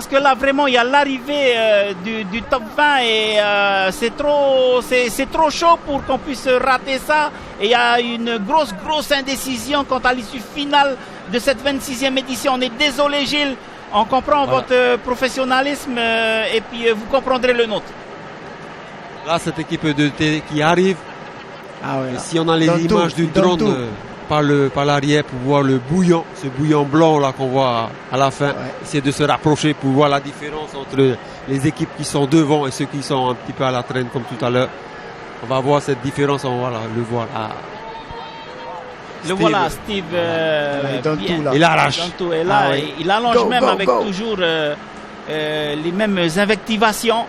Parce que là, vraiment, il y a l'arrivée du top 20 et c'est trop chaud pour qu'on puisse rater ça. Et il y a une grosse indécision quant à l'issue finale de cette 26e édition. On est désolé, Gilles. On comprend votre professionnalisme et puis vous comprendrez le nôtre. Là, cette équipe d'EDT qui arrive. Ouais, si on a les images du drone par l'arrière pour voir le bouillon, ce bouillon blanc là qu'on voit à la fin, essayer de se rapprocher pour voir la différence entre les équipes qui sont devant et ceux qui sont un petit peu à la traîne comme tout à l'heure. On va voir cette différence, on va le voir là. Le voilà, Steve. Il arrache. Et là, il allonge avec toujours les mêmes invectivations.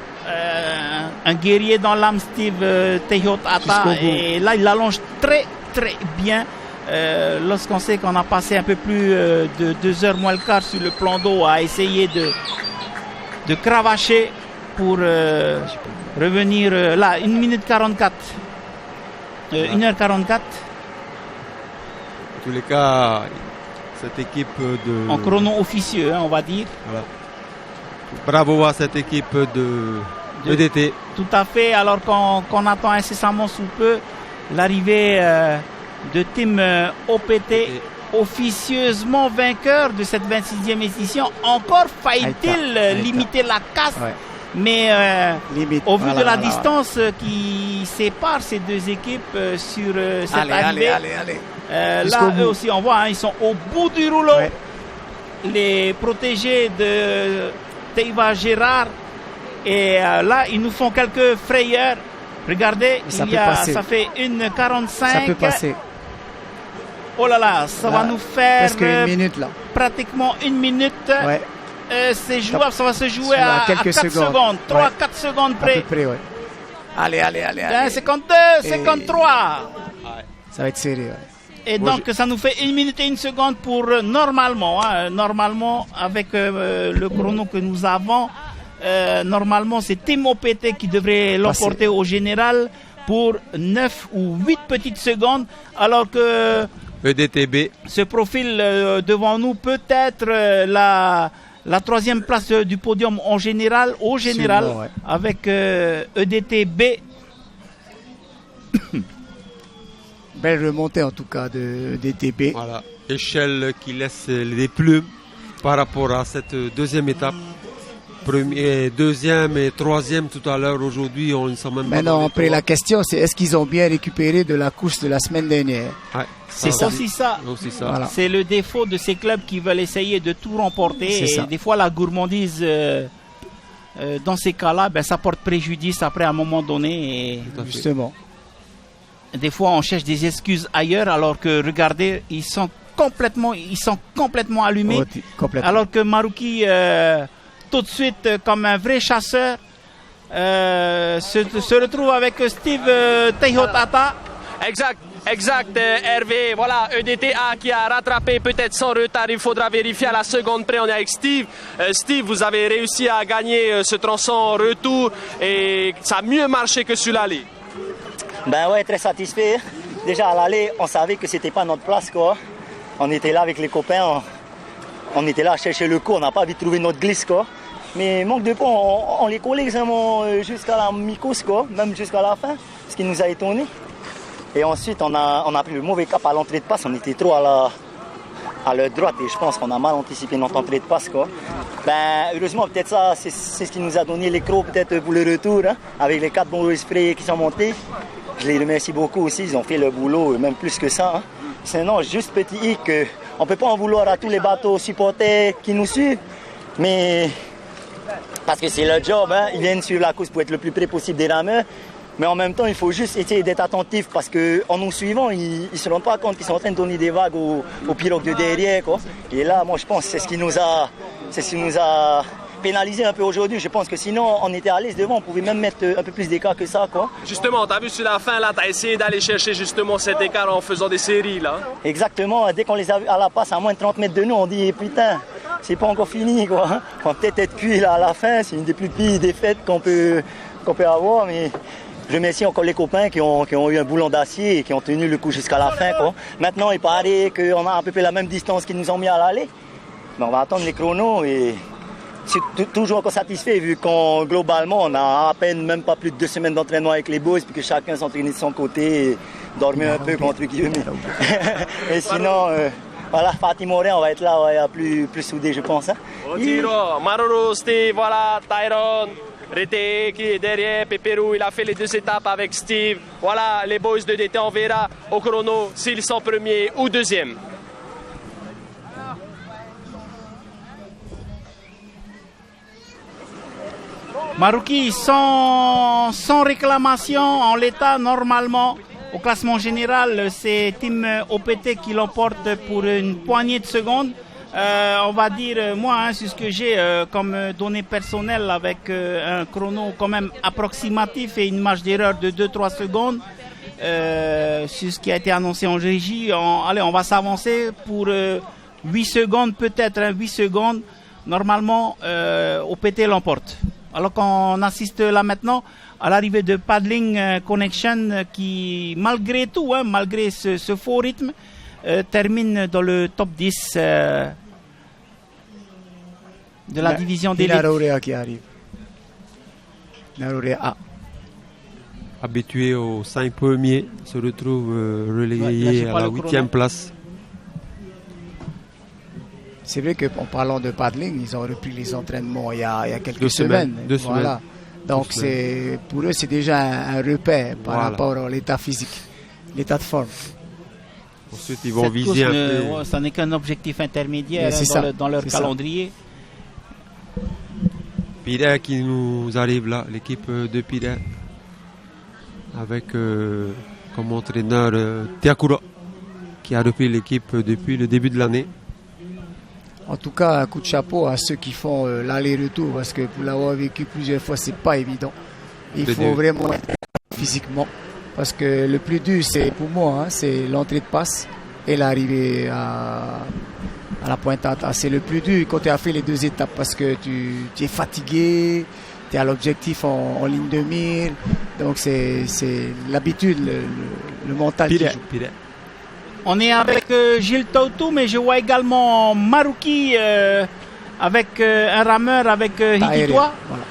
Un guerrier dans l'âme, Steve Teyot Ata. Et là, il allonge très bien. Lorsqu'on sait qu'on a passé un peu plus de 2 heures moins le quart sur le plan d'eau à essayer de cravacher pour revenir là, 1 minute 44. 1h44. En tous les cas, cette équipe de... En chrono officieux, on va dire. Voilà. Bravo à cette équipe de EDT. Tout à fait, alors qu'on attend incessamment sous peu l'arrivée de Team OPT, officieusement vainqueur de cette 26e édition. Encore faille-t-il limiter la casse, mais au vu de la distance qui sépare ces deux équipes sur cette arrivée, là, eux aussi, on voit, ils sont au bout du rouleau. Les protégés de Teiva Gérard. Et là, ils nous font quelques frayeurs. Regardez, ça fait 1h45. Ça peut passer. Oh là là, ça va nous faire presque 1 minute là. Pratiquement 1 minute. C'est jouable, ça va se jouer à 4 secondes. 3-4 secondes près. À peu près, Allez. 52, 53. Ça va être serré, Et donc, ça nous fait 1 minute et 1 seconde pour normalement, avec le chrono que nous avons, normalement, c'est Team OPT qui devrait l'emporter au général pour 9 ou 8 petites secondes, alors que EDTB se profile devant nous peut-être la 3e place du podium au général, avec EDTB. Belle remontée en tout cas de DTB. Voilà, échelle qui laisse les plumes par rapport à cette 2e étape. 2e et 3e tout à l'heure. Aujourd'hui, on ne sait même pas. Maintenant, après la question, c'est est-ce qu'ils ont bien récupéré de la course de la semaine dernière? C'est aussi ça. Voilà. C'est le défaut de ces clubs qui veulent essayer de tout remporter. Et des fois, la gourmandise, dans ces cas-là, ça porte préjudice après à un moment donné. Et justement. Des fois, on cherche des excuses ailleurs, alors que, regardez, ils sont complètement allumés. Alors que Maruki, tout de suite, comme un vrai chasseur, se retrouve avec Steve Teyot Ata. Exact, Hervé. Voilà, EDTA qui a rattrapé peut-être sans retard. Il faudra vérifier à la seconde près. On est avec Steve. Steve, vous avez réussi à gagner ce tronçon retour et ça a mieux marché que sur l'aller. Très satisfait. Déjà à l'aller, on savait que c'était pas notre place, quoi. On était là avec les copains, on était là à chercher le coup, on n'a pas vite trouvé notre glisse, quoi. Mais manque de pont, on les collait jusqu'à la mi-course, quoi, même jusqu'à la fin, ce qui nous a étonnés. Et ensuite, on a pris le mauvais cap à l'entrée de passe, on était trop à leur droite et je pense qu'on a mal anticipé notre entrée de passe, quoi. Heureusement, peut-être ça, c'est ce qui nous a donné l'écro peut-être pour le retour, avec les 4 bons sprays qui sont montés. Je les remercie beaucoup aussi, ils ont fait le boulot, même plus que ça. Sinon, juste petit hic, on ne peut pas en vouloir à tous les bateaux supporters qui nous suivent, mais parce que c'est leur job, ils viennent suivre la course pour être le plus près possible des rameurs, mais en même temps, il faut juste essayer d'être attentif parce qu'en nous suivant, ils ne se rendent pas compte qu'ils sont en train de donner des vagues aux pirogues de derrière, quoi. Et là, moi, je pense que c'est ce qui nous a pénalisé un peu aujourd'hui. Je pense que sinon, on était à l'aise devant, on pouvait même mettre un peu plus d'écart que ça, quoi. Justement, tu as vu sur la fin, là, tu as essayé d'aller chercher justement cet écart en faisant des séries, là. Exactement, dès qu'on les a vus à la passe à moins de 30 mètres de nous, on dit putain, c'est pas encore fini, quoi. On va peut-être être cuit là à la fin, c'est une des plus pires défaites qu'on peut avoir, mais je remercie encore les copains qui ont eu un boulon d'acier et qui ont tenu le coup jusqu'à la fin, quoi. Maintenant, il paraît qu'on a à peu près la même distance qu'ils nous ont mis à l'aller. Mais on va attendre les chronos et toujours encore satisfait vu qu'on globalement on a à peine même pas plus de 2 semaines d'entraînement avec les boys puis que chacun s'entraîne de son côté et dormir un peu contre qui veut. Et sinon, voilà, Fatih Moré, on va être là, ouais, plus soudés, je pense. Hein. Maruru, Steve, voilà, Tyron, Rete qui est derrière, Peperou, il a fait les 2 étapes avec Steve. Voilà, les boys de DT, on verra au chrono s'ils sont premiers ou deuxièmes. Marouki, sans réclamation en l'état, normalement, au classement général, c'est Team OPT qui l'emporte pour une poignée de secondes. On va dire, moi, c'est ce que j'ai comme données personnelles avec un chrono quand même approximatif et une marge d'erreur de 2-3 secondes. C'est ce qui a été annoncé en régie. Allez, on va s'avancer pour 8 secondes, peut-être 8 secondes. Normalement, OPT l'emporte. Alors qu'on assiste là maintenant à l'arrivée de Paddling Connection qui, malgré tout, malgré ce faux rythme, termine dans le top 10 de la division d'élite. Narorea qui arrive. Narorea A. Habitué aux 5 premiers, se retrouve relégué à la 8e place. C'est vrai qu'en parlant de paddling, ils ont repris les entraînements il y a quelques semaines. 2 semaines. Donc pour eux, c'est déjà un repère par rapport à l'état physique, l'état de forme. Ensuite, ils vont viser un peu. Ça n'est qu'un objectif intermédiaire dans leur calendrier. Pirée qui nous arrive là, l'équipe de Pirée, avec comme entraîneur Tiakura, qui a repris l'équipe depuis le début de l'année. En tout cas, un coup de chapeau à ceux qui font l'aller-retour, parce que pour l'avoir vécu plusieurs fois, c'est pas évident. Il faut vraiment être physiquement, parce que le plus dur, c'est pour moi, c'est l'entrée de passe et l'arrivée à la pointata. C'est le plus dur quand tu as fait les 2 étapes, parce que tu es fatigué, tu es à l'objectif en ligne de mire, donc c'est l'habitude, le mental qui joue. On est avec Gilles Tautou, mais je vois également Marouki avec un rameur avec Hititoa. Voilà.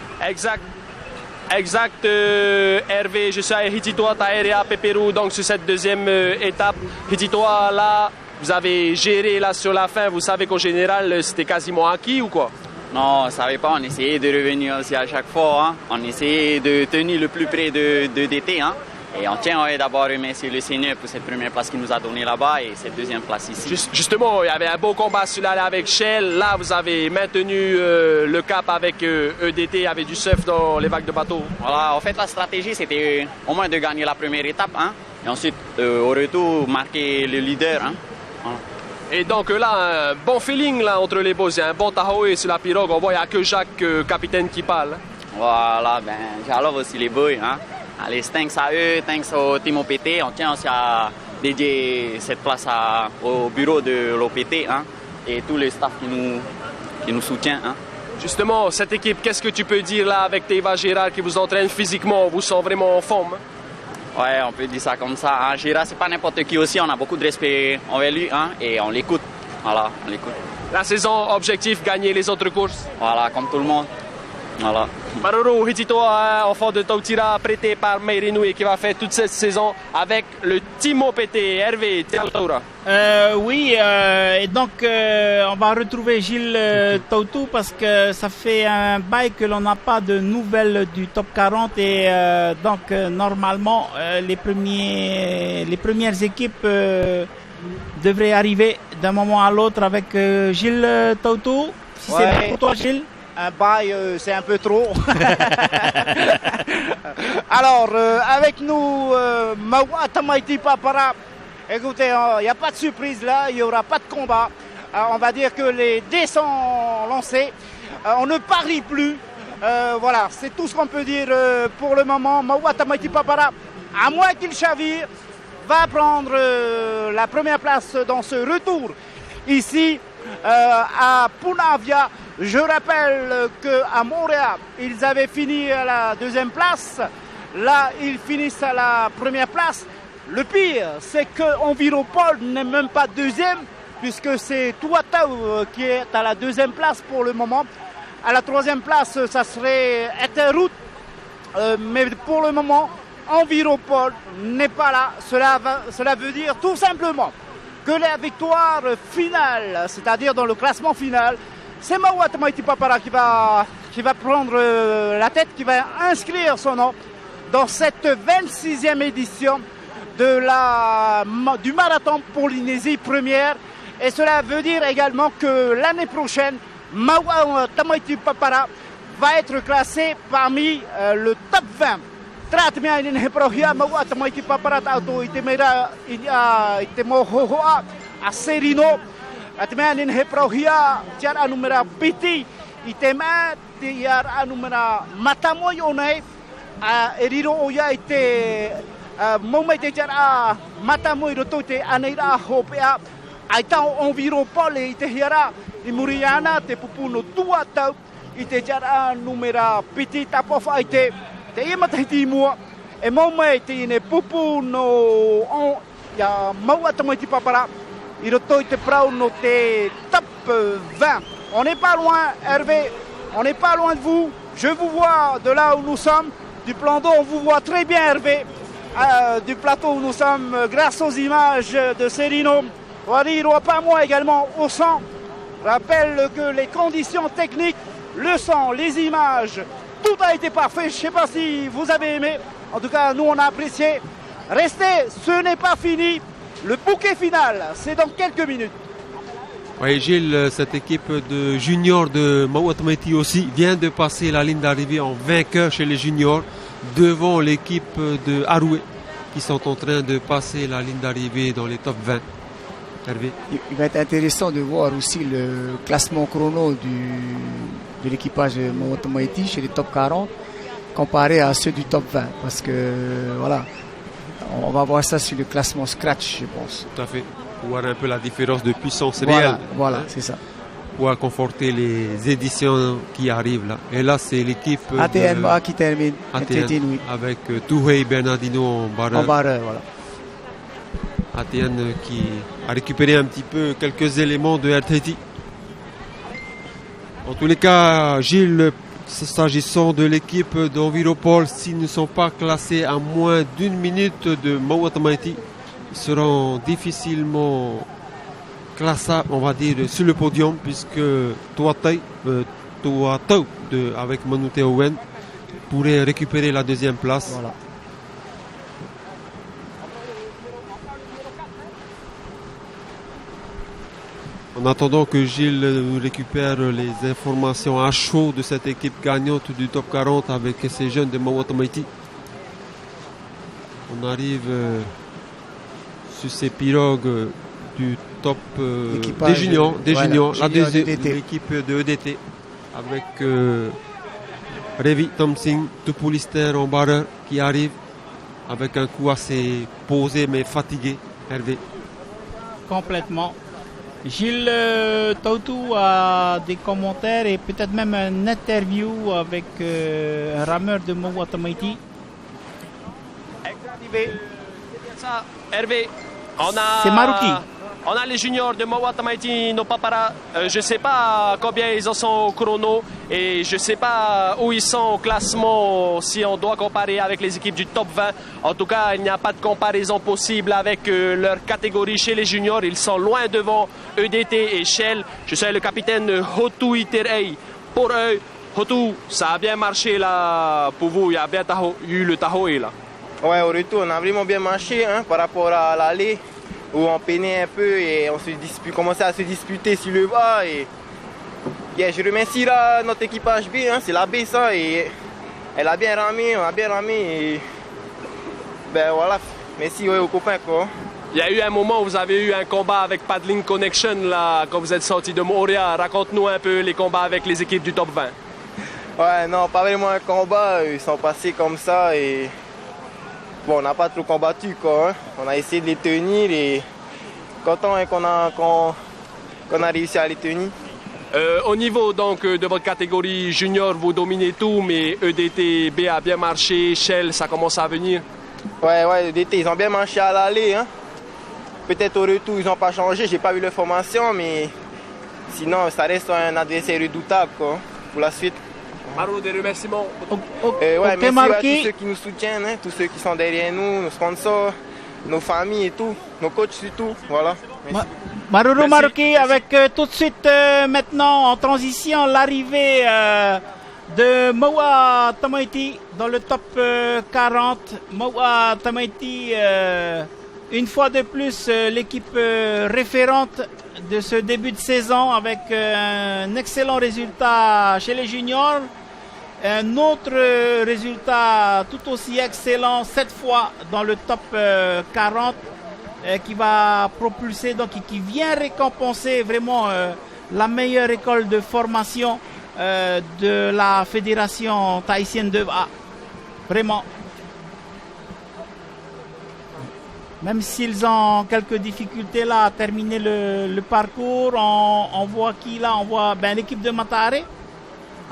Exact, Hervé. Je suis à Hititoa, Taerea, Peperou, donc sur cette 2e étape. Hititoa, là, vous avez géré là sur la fin. Vous savez qu'au général, c'était quasiment acquis ou quoi? Non, on ne savait pas. On essayait de revenir aussi à chaque fois. Hein. On essayait de tenir le plus près de DT. Hein. Et on tient d'abord à remercier le Seigneur pour cette première place qu'il nous a donnée là-bas et cette 2e place ici. Justement, il y avait un beau combat celui-là avec Shell. Là, vous avez maintenu le cap avec EDT, il y avait du surf dans les vagues de bateau. Voilà, en fait, la stratégie, c'était au moins de gagner la première étape. Hein, et ensuite, au retour, marquer le leader. Hein, voilà. Et donc là, un bon feeling là, entre les boss. Il y a un bon tahoe sur la pirogue. On voit, il n'y a que Jacques, capitaine, qui parle. Voilà, j'alove aussi les boys. Hein. Allez, thanks à eux, thanks au team OPT. On tient aussi à dédier cette place au bureau de l'OPT hein, et tous les staffs qui nous soutiennent. Hein. Justement, cette équipe, qu'est-ce que tu peux dire là avec Teva Gérard qui vous entraîne physiquement? Vous sent vraiment en forme? Ouais, on peut dire ça comme ça. Hein. Gérard, c'est pas n'importe qui aussi. On a beaucoup de respect envers lui hein, et on l'écoute. Voilà, on l'écoute. La saison, objectif, gagner les autres courses? Voilà, comme tout le monde. Voilà. Maruru Hititoa, enfant de Tautira, prêté par Meirinoui qui va faire toute cette saison avec le Team OPT. Hervé, Tautira. Oui, et donc on va retrouver Gilles Tautou parce que ça fait un bail que l'on n'a pas de nouvelles du top 40 et donc normalement les premières équipes devraient arriver d'un moment à l'autre avec Gilles Tautou. Si c'est bon pour toi, Gilles. Un bail, c'est un peu trop. Alors, avec nous, Mawa Tamaiti Papara. Écoutez, il n'y a pas de surprise là, il n'y aura pas de combat. On va dire que les dés sont lancés. On ne parie plus. Voilà, c'est tout ce qu'on peut dire pour le moment. Mawa Tamaiti Papara, à moins qu'il chavire, va prendre la première place dans ce retour ici à Punavia. Je rappelle qu'à Montréal, ils avaient fini à la 2e place. Là, ils finissent à la première place. Le pire, c'est qu'Enviropol n'est même pas 2e, puisque c'est Tuatau qui est à la 2e place pour le moment. À la 3e place, ça serait Eterroute. Mais pour le moment, Enviropol n'est pas là. Cela veut dire tout simplement que la victoire finale, c'est-à-dire dans le classement final, c'est Maoua Tamaiti Papara qui va prendre la tête, qui va inscrire son nom dans cette 26e édition du marathon Polynésie première. Et cela veut dire également que l'année prochaine, Maoua Tamaiti Papara va être classé parmi le top 20. Tratmia ini heprohia Maoua Tamaiti Papara auto itemera itemohoa a Serino. Tratmia ini heprohia tiara numera piti itema tiara numera matamoy onai eriro oya ite momete tiara matamoy rotote aneira hopea aita Enviropol ite hiara imuriana te pupuno tua tau ite tiara numera piti tapofa ite te imatahiti mua e momete ine pupuno on ya Maoua Tamaiti Papara il rotote prauno te top 20. On n'est pas loin, Hervé, on n'est pas loin de vous. Je vous vois de là où nous sommes, du plan d'eau, on vous voit très bien, Hervé, du plateau où nous sommes, grâce aux images de Serino. Wariro, pas moi également, au sang. Rappelle que les conditions techniques, le sang, les images, tout a été parfait. Je ne sais pas si vous avez aimé. En tout cas, nous, on a apprécié. Restez, ce n'est pas fini. Le bouquet final, c'est dans quelques minutes. Oui, Gilles, cette équipe de juniors de Maoua Tamaiti aussi vient de passer la ligne d'arrivée en vainqueur chez les juniors devant l'équipe de Haroué qui sont en train de passer la ligne d'arrivée dans les top 20. Hervé. Il va être intéressant de voir aussi le classement chrono de l'équipage de Maoua Tamaiti chez les top 40 comparé à ceux du top 20 parce que voilà, on va voir ça sur le classement scratch, je pense. Tout à fait. Voir un peu la différence de puissance réelle. Voilà, c'est ça. Pour conforter les éditions qui arrivent là. Et là, c'est l'équipe ATNMA qui termine ATN, oui. Avec Touhei Bernardino en barreur. Voilà. ATN qui a récupéré un petit peu quelques éléments de RTT. En tous les cas, Gilles, s'agissant de l'équipe d'Enviropol, s'ils ne sont pas classés à moins d'1 minute de Maoua Tamaiti, ils seront difficilement classables, on va dire, sur le podium, puisque Tuatau avec Manute Owen pourrait récupérer la 2e place. Voilà. En attendant que Gilles nous récupère les informations à chaud de cette équipe gagnante du top 40 avec ces jeunes de Maoua Tamaiti, on arrive sur ces pirogues du top des juniors, la deuxième l'équipe de EDT avec Revi Thompson, Tupulister en barreur qui arrive avec un coup assez posé mais fatigué. Hervé. Complètement. Gilles Tautou a des commentaires et peut-être même une interview avec un rameur de Maoua Tamaiti. Ça, Hervé, c'est Maruki. On a les juniors de Maoua Tamaiti, nos paparas. Je ne sais pas combien ils en sont au chrono et je ne sais pas où ils sont au classement si on doit comparer avec les équipes du top 20. En tout cas, il n'y a pas de comparaison possible avec leur catégorie chez les juniors. Ils sont loin devant EDT et Shell. Je suis le capitaine Hotu Iterei. Pour eux, Hotu, ça a bien marché là pour vous. Il y a bien eu le Tahoe là. Ouais, au retour, on a vraiment bien marché par rapport à l'aller où on peinait un peu et on commençait à se disputer sur le bas. Et je remercie là, notre équipage B, c'est la B ça, et elle a bien ramé, on a bien ramé. Et ben voilà, merci aux copains quoi. Il y a eu un moment où vous avez eu un combat avec Paddling Connection là, quand vous êtes sorti de Moorea. Raconte-nous un peu les combats avec les équipes du top 20. Ouais, non, pas vraiment un combat, ils sont passés comme ça et bon, on n'a pas trop combattu quoi. On a essayé de les tenir et content qu'on a réussi à les tenir. Au niveau donc de votre catégorie junior, vous dominez tout, mais EDT B a bien marché, Shell, ça commence à venir. Ouais, EDT, ils ont bien marché à l'aller. Peut-être au retour, ils n'ont pas changé, j'ai pas vu leur formation, mais sinon, ça reste un adversaire redoutable quoi. pour la suite. Maro, des remerciements. Merci Marquis. à tous ceux qui nous soutiennent, hein, tous ceux qui sont derrière nous, nos sponsors, nos familles et tout, nos coachs surtout. Voilà. Maruru Marquis avec tout de suite maintenant en transition l'arrivée de Maua Tamaiti dans le top 40. Maua Tamaiti, une fois de plus, l'équipe référente de ce début de saison avec un excellent résultat chez les juniors. Un autre résultat tout aussi excellent, cette fois dans le top 40, qui va propulser, donc qui vient récompenser vraiment la meilleure école de formation de la fédération tahitienne de A. Vraiment. Même s'ils ont quelques difficultés là à terminer le parcours, on voit qui là? On voit l'équipe de Matare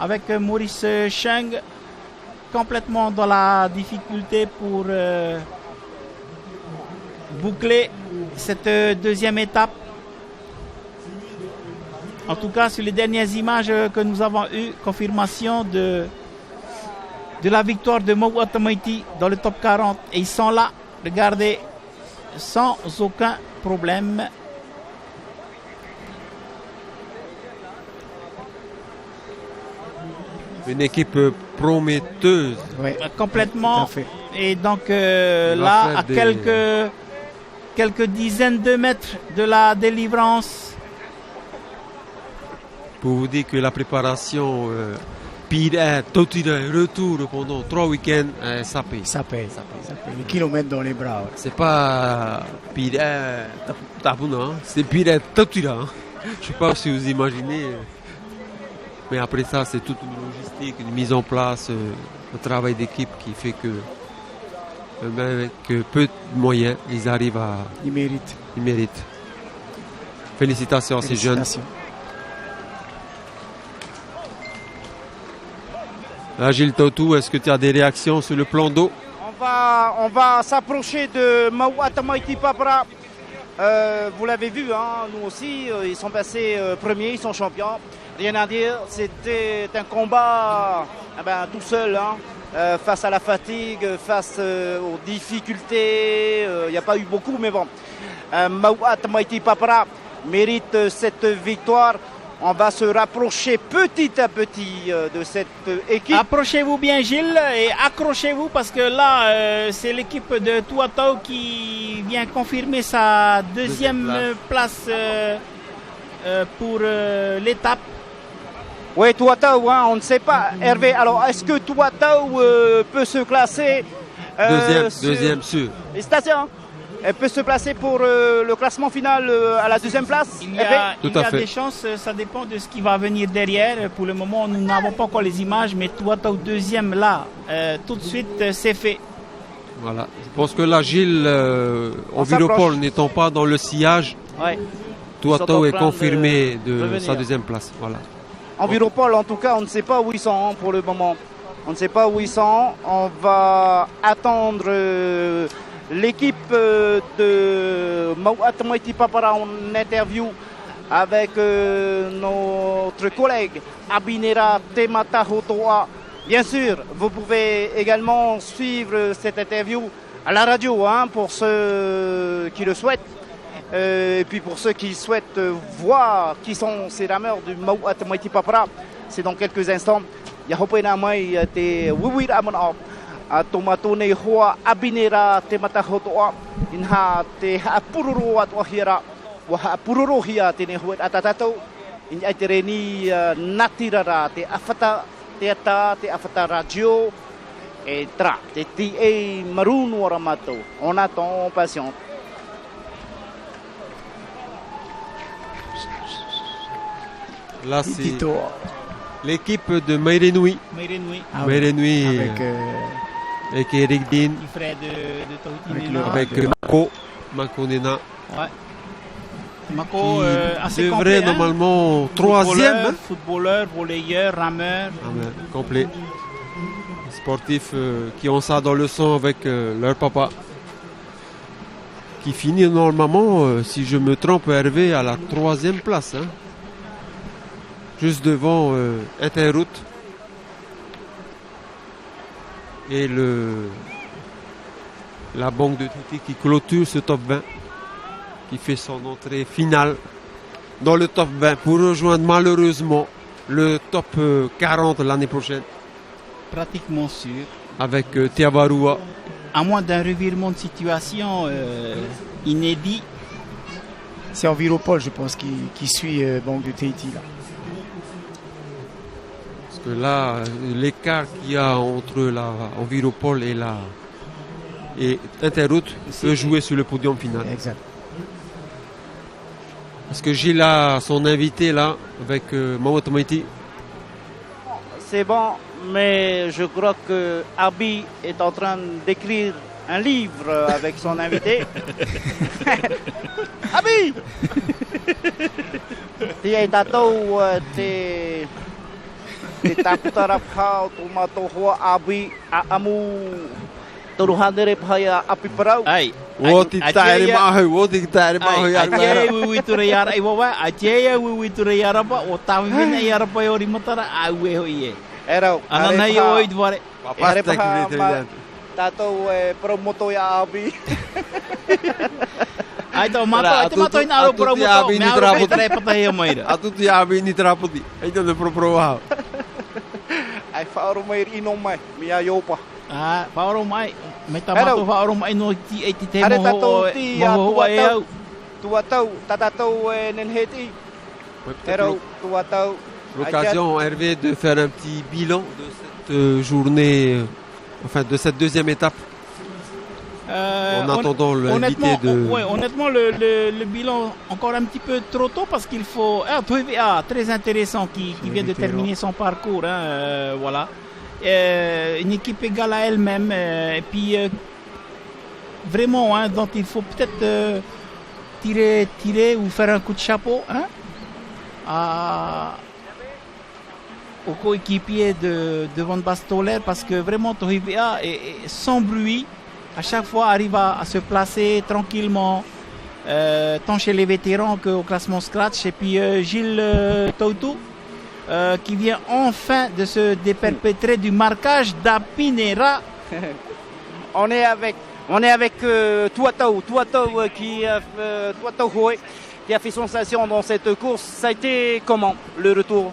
avec Maurice Cheng complètement dans la difficulté pour boucler cette deuxième étape. En tout cas, sur les dernières images que nous avons eues, confirmation de la victoire de Maua Tamaiti dans le top 40. Et ils sont là, regardez, sans aucun problème. Une équipe prometteuse. Oui, complètement. Et donc là, à quelques dizaines de mètres de la délivrance. Pour vous dire que la préparation pire, retour pendant 3 week-ends, ça paye. Ça paye. Les kilomètres dans les bras. Ouais. C'est pas pire, c'est pire, Totira. Je sais pas si vous imaginez. Mais après ça, c'est toute une logistique, une mise en place, un travail d'équipe qui fait que, avec peu de moyens, ils arrivent à... Ils méritent. Félicitations à ces jeunes. Là, Gilles Totou, est-ce que tu as des réactions sur le plan d'eau? On va s'approcher de Maua Tamaiti Papara. Vous l'avez vu, hein, nous aussi, ils sont passés premiers, ils sont champions. Rien à dire, c'était un combat tout seul, hein, face à la fatigue, face aux difficultés. Il n'y a pas eu beaucoup, mais bon. Maua Tamaiti Papara mérite cette victoire. On va se rapprocher petit à petit de cette équipe. Approchez-vous bien, Gilles, et accrochez-vous parce que là, c'est l'équipe de Tuatau qui vient confirmer sa deuxième place pour l'étape. Oui, Tuatau, hein, on ne sait pas. Hervé, alors est-ce que Tuatau peut se classer Deuxième sûr. Félicitations. Elle peut se placer pour le classement final à la deuxième place. Il y a des chances, ça dépend de ce qui va venir derrière. Pour le moment, nous n'avons pas encore les images, mais Tuatau deuxième là, tout de suite, c'est fait. Voilà. Je pense que là, Gilles, Enviropol n'étant pas dans le sillage, Tuatau est confirmé de sa deuxième place. Voilà. Enviropol, en tout cas, on ne sait pas où ils sont pour le moment. On ne sait pas où ils sont. On va attendre l'équipe de Maua Tamaiti Papara en interview avec notre collègue Abinera Temata Hotoa. Bien sûr, vous pouvez également suivre cette interview à la radio, hein, pour ceux qui le souhaitent. Et puis pour ceux qui souhaitent voir qui sont ces rameurs du Maua Tamaiti Papara, c'est dans quelques instants. Yahopena mai te wiwir amon tomatone hoa Abinera Temata Hotoa inha te hapururu at wahira wa hapururu hia te ne huat atatato in aitereni natirara te afata te afata radio et tra te ti marunu ramato. On attend patient. Là, c'est l'équipe de Mairenui. Mairenui avec Eric Dean, avec Mako Nena. Mako assez devrait complet, normalement troisième. Footballeur, volleyeur, rameur. Complet. Sportifs qui ont ça dans le sang avec leur papa. Qui finit normalement, si je me trompe, Hervé, à la troisième place. Hein. juste devant Interroute. Et la Banque de Tahiti qui clôture ce top 20, qui fait son entrée finale dans le top 20 pour rejoindre malheureusement le top 40 l'année prochaine. Pratiquement sûr. Avec Tiavarua. À moins d'un revirement de situation inédit. C'est Enviropol, je pense, qui suit Banque de Tahiti là. Parce que là, l'écart qu'il y a entre la Enviropol et Interroute peut jouer sur le podium final. Exact. Parce que Gilles a son invité là avec Maoua Tamaiti. C'est bon, mais je crois que Abi est en train d'écrire un livre avec son invité. Abi! Tia tatou te taputara pau tomato hoa Abi amu toruhandere phaya api parau. Ai. Woti tare mahu Atia wiwitura yara iwawa. Atia wiwitura yara ba. Otawi vina yara pa yori matara awe hoye. Era. Ananai oi dvare. Papa está tatou promoto ya Abi. Ai to mato ina ro promoto. Me aro petre patay maira. Atutu ya Abi ni trapoti. Ai to proproa. Ai faoro mair inomai. Mia yopa. Ah, faoro mai. Me tamato faoro mai no ti e ti te mo ho tuatau tatatou nenheti. Pero tuatau. L'occasion, Hervé, de faire un petit bilan de cette journée, enfin de cette deuxième étape. En attendant l'invité de... Oui, honnêtement, le bilan encore un petit peu trop tôt parce qu'il faut... très intéressant qui vient de terminer son parcours. Voilà. Une équipe égale à elle-même. Et puis, vraiment, dont il faut peut-être tirer ou faire un coup de chapeau aux coéquipiers de Van Bastoler parce que vraiment Toribia est sans bruit, à chaque fois arrive à se placer tranquillement, tant chez les vétérans qu'au classement scratch. Et puis Gilles Toutou qui vient enfin de se déperpétrer du marquage d'Apinera. On est avec Tuatau qui a fait sensation dans cette course. Ça a été comment le retour?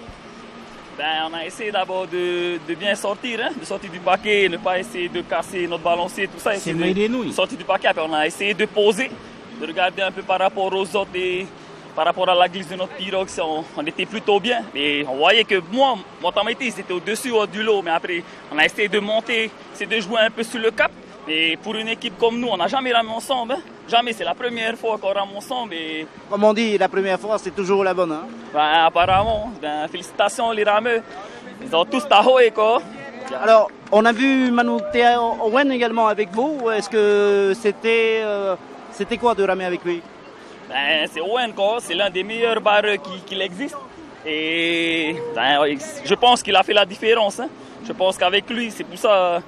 On a essayé d'abord de bien sortir, de sortir du paquet, ne pas essayer de casser notre balancier, tout ça. C'est de sortir du paquet, après on a essayé de poser, de regarder un peu par rapport aux autres et par rapport à la glisse de notre pirogue, on était plutôt bien. Et on voyait que moi, mon Tamaiti, c'était au-dessus du lot, mais après on a essayé de monter, c'est de jouer un peu sur le cap. Et pour une équipe comme nous, on n'a jamais ramé ensemble. Jamais, c'est la première fois qu'on rame ensemble. Et... Comme on dit, la première fois, c'est toujours la bonne. Apparemment, félicitations les rameux. Ils ont tous tahoé, quoi. Alors, on a vu Manu Tea Owen également avec vous. Est-ce que c'était quoi de ramer avec lui? C'est Owen, quoi. C'est l'un des meilleurs barreurs qu'il existe. Et je pense qu'il a fait la différence. Je pense qu'avec lui, c'est pour ça...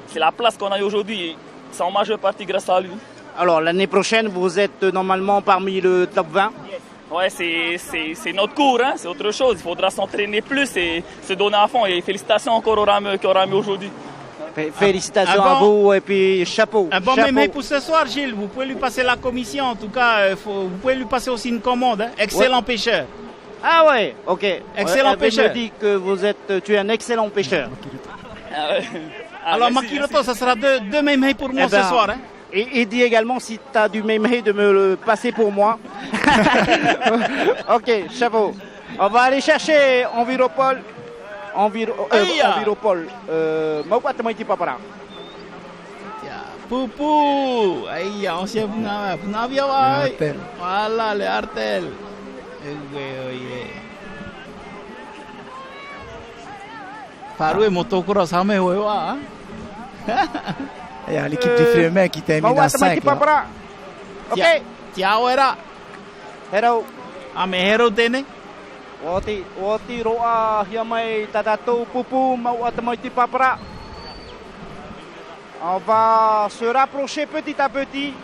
C'est la place qu'on a aujourd'hui, c'est en majeure partie grâce à lui. Alors l'année prochaine, vous êtes normalement parmi le top 20? Ouais, c'est notre cours, c'est autre chose. Il faudra s'entraîner plus et se donner à fond. Et félicitations encore aux rameurs qui ont ramé aujourd'hui. Félicitations à vous et puis chapeau. Un bon chapeau. mémé pour ce soir, Gilles. Vous pouvez lui passer la commission. En tout cas, vous pouvez lui passer aussi une commande. Excellent pêcheur. Ah ouais, ok. Excellent pêcheur. Je me dis que tu es un excellent pêcheur. Alors, Makiroto, ça sera deux mémés pour moi ce soir. Et dis également si tu as du mémé de me le passer pour moi. Ok, chapeau. On va aller chercher Enviropol. Enviropol. Maoua Tamaiti Papara. Poupou. Aïe, ancien Punavia. Voilà, le Artel. Faroue motocross, hame huewa. Il y a l'équipe des Frémins qui termine à 5. Ok. Tiao era. Hero. Ame hero tene. Woti roa hiamai tatatou Poupou Maoua Tamaiti Papara. On va se rapprocher petit à petit.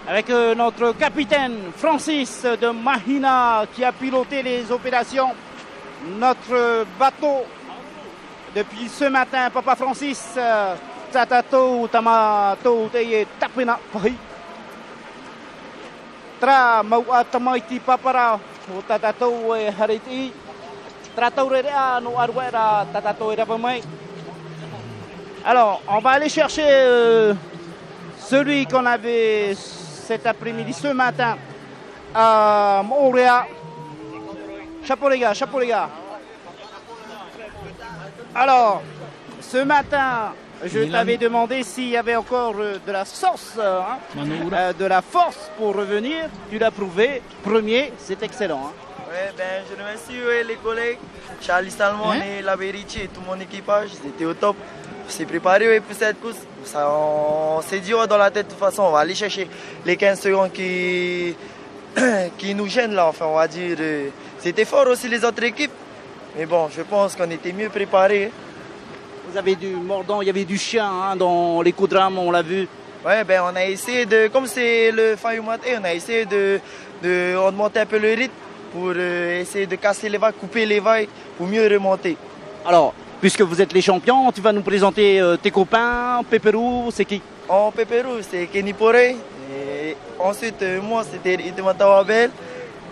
avec notre capitaine Francis de Mahina qui a piloté les opérations. Notre bateau depuis ce matin, Papa Francis, Tatato Tamato Teye Tapena Pahi. Tra Maua Tamaiti Papara, Tatato et Hariti. Tratorea no Arwera, Tatato et Rapamai. Alors, on va aller chercher celui qu'on avait cet après-midi, ce matin, à Montréal. Chapeau les gars, chapeau les gars. Alors, ce matin, je t'avais demandé s'il y avait encore de la sauce, de la force pour revenir. Tu l'as prouvé. Premier, c'est excellent. Hein. Ouais, ben, je remercie les collègues, Charlie Salmon et la Berici et tout mon équipage. Ils étaient au top. On s'est préparé pour cette course. Ça, on s'est dit dans la tête, de toute façon, on va aller chercher les 15 secondes qui nous gênent là. Enfin, on va dire. C'était fort aussi les autres équipes. Mais bon, je pense qu'on était mieux préparés. Vous avez du mordant, il y avait du chien dans les coups de rame, on l'a vu. Ouais, ben on a essayé de, comme c'est le Fayoumaté, on a essayé de remonter un peu le rythme pour essayer de casser les vagues, couper les vagues pour mieux remonter. Alors, puisque vous êtes les champions, tu vas nous présenter tes copains. Pépérou, c'est qui? En Pépérou, c'est Kenny Poré. Et ensuite, moi, c'était Itemata Wabel.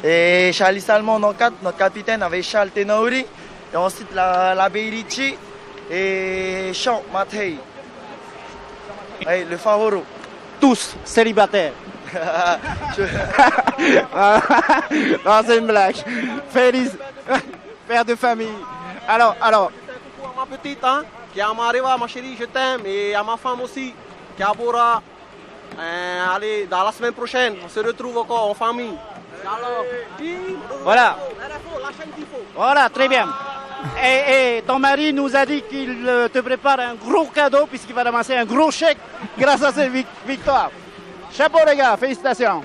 Et Charlie Salmon en 4, notre capitaine avec Charles Tenaouri. Et ensuite la Beirici et Sean Matei. Et le Favoro. Tous célibataires. Non, c'est une blague. Félix, père de famille. Alors. Coucou à ma petite, hein, qui est à Marewa, ma chérie, je t'aime. Et à ma femme aussi, qui est à Bora. Allez, dans la semaine prochaine, on se retrouve encore en famille. Voilà. Voilà, très bien. Et ton mari nous a dit qu'il te prépare un gros cadeau puisqu'il va ramasser un gros chèque grâce à cette victoire. Chapeau les gars, félicitations.